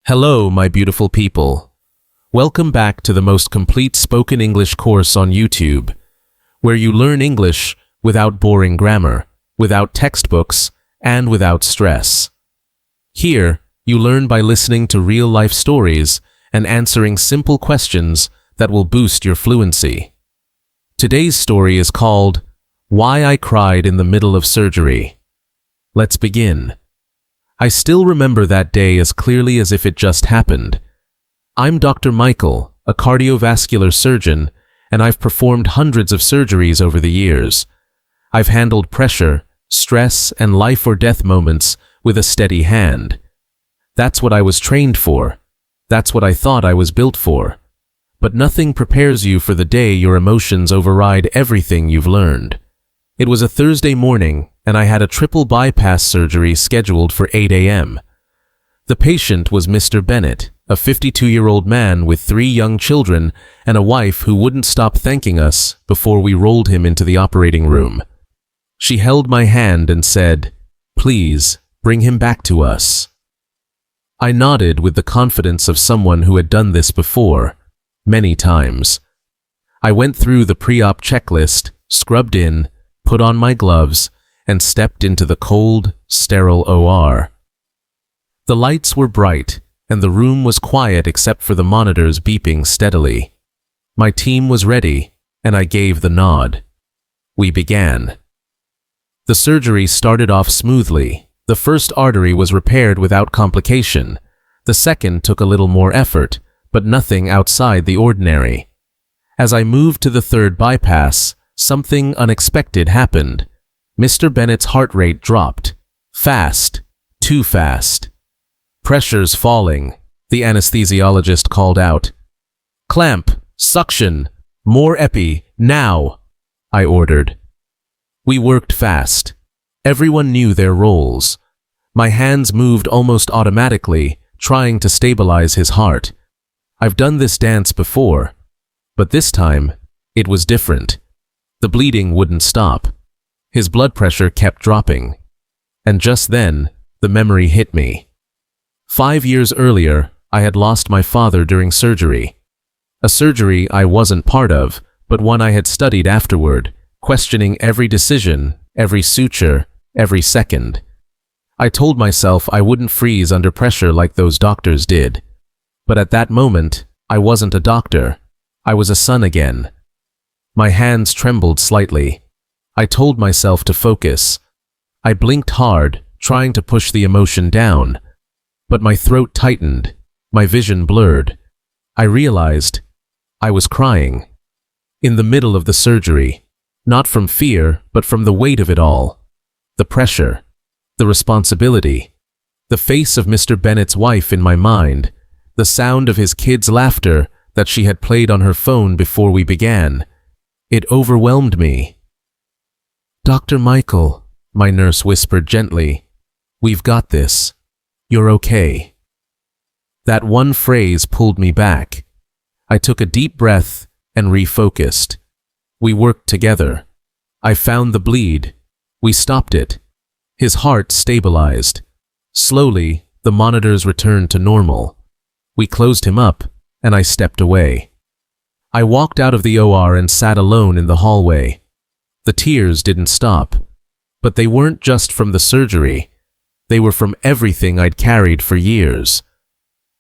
Hello, my beautiful people. Welcome back to the most complete spoken English course on YouTube, where you learn English without boring grammar, without textbooks, and without stress. Here, you learn by listening to real-life stories and answering simple questions that will boost your fluency. Today's story is called Why I Cried in the Middle of Surgery. Let's begin. I still remember that day as clearly as if it just happened. I'm Dr. Michael, a cardiovascular surgeon, and I've performed hundreds of surgeries over the years. I've handled pressure, stress, and life or death moments with a steady hand. That's what I was trained for. That's what I thought I was built for. But nothing prepares you for the day your emotions override everything you've learned. It was a Thursday morning, and I had a triple bypass surgery scheduled for 8 a.m. The patient was Mr. Bennett, a 52-year-old man with 3 young children and a wife who wouldn't stop thanking us before we rolled him into the operating room. She held my hand and said, "Please, bring him back to us." I nodded with the confidence of someone who had done this before, many times. I went through the pre-op checklist, scrubbed in, put on my gloves, and stepped into the cold, sterile OR. The lights were bright, and the room was quiet except for the monitors beeping steadily. My team was ready, and I gave the nod. We began. The surgery started off smoothly. The first artery was repaired without complication. The second took a little more effort, but nothing outside the ordinary. As I moved to the third bypass, something unexpected happened. Mr. Bennett's heart rate dropped. Fast. Too fast. "Pressure's falling," the anesthesiologist called out. "Clamp. Suction. More epi. Now," I ordered. We worked fast. Everyone knew their roles. My hands moved almost automatically, trying to stabilize his heart. I've done this dance before, but this time, it was different. The bleeding wouldn't stop. His blood pressure kept dropping. And just then, the memory hit me. 5 years earlier, I had lost my father during surgery. A surgery I wasn't part of, but one I had studied afterward, questioning every decision, every suture, every second. I told myself I wouldn't freeze under pressure like those doctors did. But at that moment, I wasn't a doctor. I was a son again. My hands trembled slightly. I told myself to focus. I blinked hard, trying to push the emotion down. But my throat tightened, my vision blurred. I realized I was crying. In the middle of the surgery, not from fear, but from the weight of it all. The pressure, the responsibility, the face of Mr. Bennett's wife in my mind, the sound of his kids' laughter that she had played on her phone before we began. It overwhelmed me. "Dr. Michael," my nurse whispered gently, "we've got this. You're okay." That one phrase pulled me back. I took a deep breath and refocused. We worked together. I found the bleed. We stopped it. His heart stabilized. Slowly, the monitors returned to normal. We closed him up, and I stepped away. I walked out of the OR and sat alone in the hallway. The tears didn't stop, but they weren't just from the surgery. They were from everything I'd carried for years.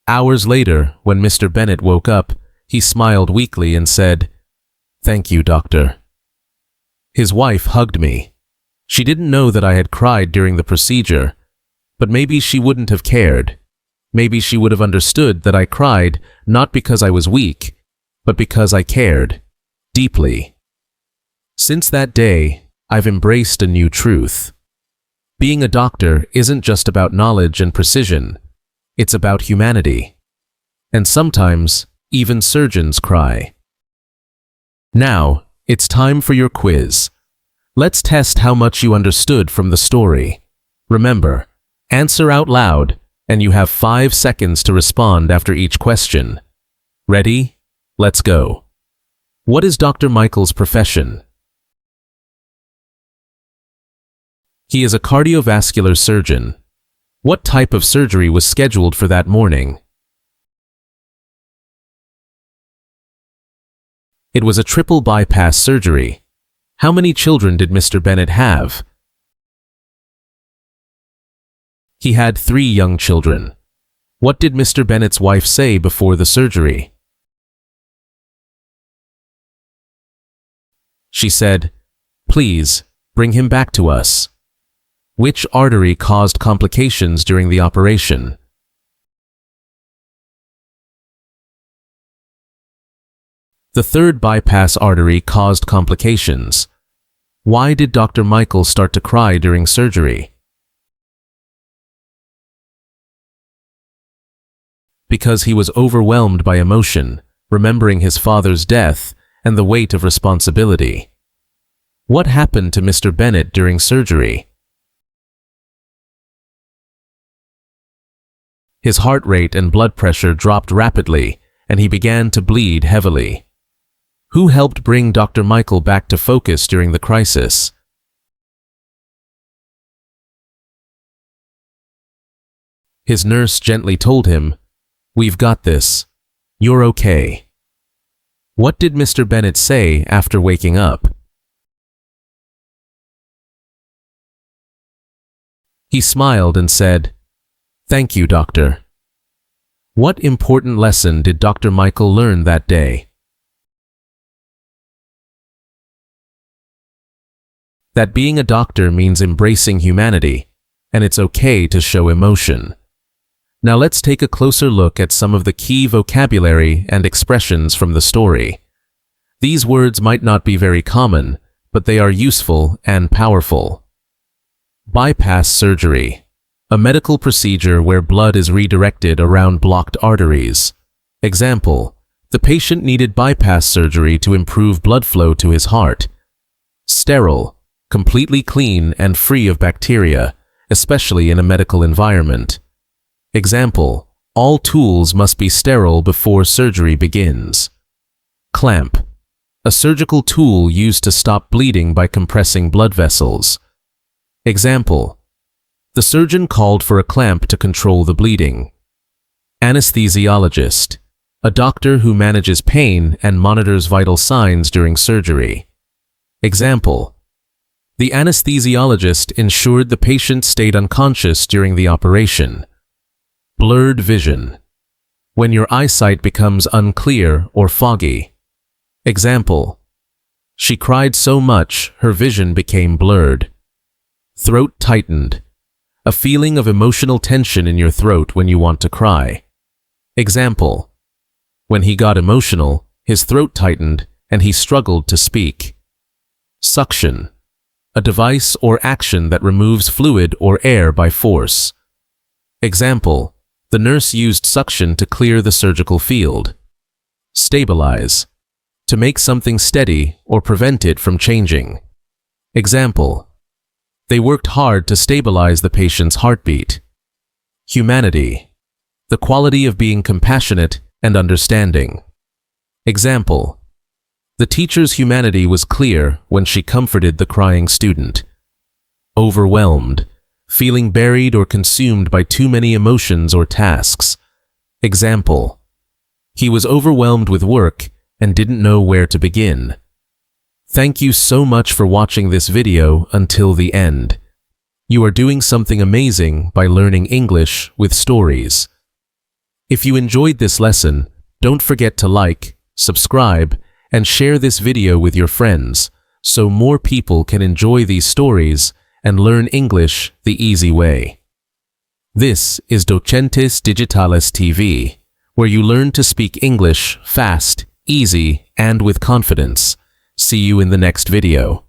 Hours later, when Mr. Bennett woke up, he smiled weakly and said, "Thank you, doctor." His wife hugged me. She didn't know that I had cried during the procedure, but maybe she wouldn't have cared. Maybe she would have understood that I cried not because I was weak, but because I cared, deeply. Since that day, I've embraced a new truth. Being a doctor isn't just about knowledge and precision. It's about humanity. And sometimes, even surgeons cry. Now, it's time for your quiz. Let's test how much you understood from the story. Remember, answer out loud, and you have 5 seconds to respond after each question. Ready? Let's go. What is Dr. Michael's profession? He is a cardiovascular surgeon. What type of surgery was scheduled for that morning? It was a triple bypass surgery. How many children did Mr. Bennett have? He had 3 young children. What did Mr. Bennett's wife say before the surgery? She said, "Please, bring him back to us." Which artery caused complications during the operation? The 3rd bypass artery caused complications. Why did Dr. Michael start to cry during surgery? Because he was overwhelmed by emotion, remembering his father's death and the weight of responsibility. What happened to Mr. Bennett during surgery? His heart rate and blood pressure dropped rapidly, and he began to bleed heavily. Who helped bring Dr. Michael back to focus during the crisis? His nurse gently told him, "We've got this. You're okay." What did Mr. Bennett say after waking up? He smiled and said, "Thank you, doctor." What important lesson did Dr. Michael learn that day? That being a doctor means embracing humanity, and it's okay to show emotion. Now let's take a closer look at some of the key vocabulary and expressions from the story. These words might not be very common, but they are useful and powerful. Bypass surgery, a medical procedure where blood is redirected around blocked arteries. Example, the patient needed bypass surgery to improve blood flow to his heart. Sterile, completely clean and free of bacteria, especially in a medical environment. Example, all tools must be sterile before surgery begins. Clamp, a surgical tool used to stop bleeding by compressing blood vessels. Example, the surgeon called for a clamp to control the bleeding. Anesthesiologist, a doctor who manages pain and monitors vital signs during surgery. Example, the anesthesiologist ensured the patient stayed unconscious during the operation. Blurred vision, when your eyesight becomes unclear or foggy. Example, she cried so much her vision became blurred. Throat tightened, a feeling of emotional tension in your throat when you want to cry. Example, when he got emotional, his throat tightened and he struggled to speak. Suction, a device or action that removes fluid or air by force. Example, the nurse used suction to clear the surgical field. Stabilize, to make something steady or prevent it from changing. Example, they worked hard to stabilize the patient's heartbeat. Humanity, the quality of being compassionate and understanding. Example, the teacher's humanity was clear when she comforted the crying student. Overwhelmed, feeling buried or consumed by too many emotions or tasks. Example, he was overwhelmed with work and didn't know where to begin. Thank you so much for watching this video until the end. You are doing something amazing by learning English with stories. If you enjoyed this lesson, don't forget to like, subscribe, and share this video with your friends so more people can enjoy these stories and learn English the easy way. This is Docentes DigitalesTV, where you learn to speak English fast, easy, and with confidence. See you in the next video.